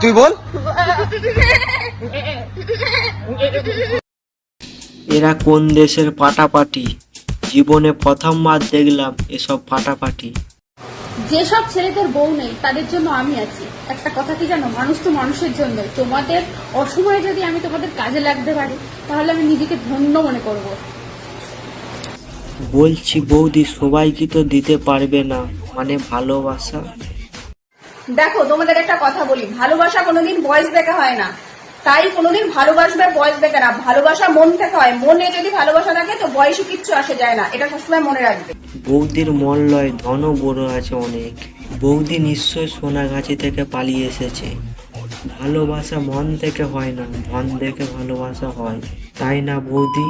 তুই বল। এরা কোন দেশের পাটাপাটি? জীবনে প্রথমবার দেখলাম এসব পাটাপাটি। যেসব ছেলেদের বউ নেই তাদের জন্য আমি আছি। একটা কথা কি জানো, মানুষ তো মানুষের জন্য। তোমাদের অসময়ে যদি আমি তোমাদের কাজে লাগতে পারি তাহলে আমি নিজেকে ধন্য মনে করব। বলছি বৌদি, সবাইকে তো দিতে পারবে না, মানে ভালোবাসা। দেখো, তোমাদের একটা কথা বলি, ভালোবাসা কোনোদিন বয়স দেখে হয় না। তাই কোনোদিন ভালোবাসবে বয়স দেখে না, ভালোবাসা মন থেকে হয়। মনে যদি ভালোবাসা থাকে তো বয়সে কিচ্ছু আসে যায় না, এটা সবসময় মনে রাখবে। বৌদির মন লয়, ধনও বড় আছে অনেক। বৌদি নিশ্চয় সোনাগাছি থেকে পালিয়ে এসেছে। ভালোবাসা মন থেকে হয় না, ধন দেখে ভালোবাসা হয়, তাই না বৌদি?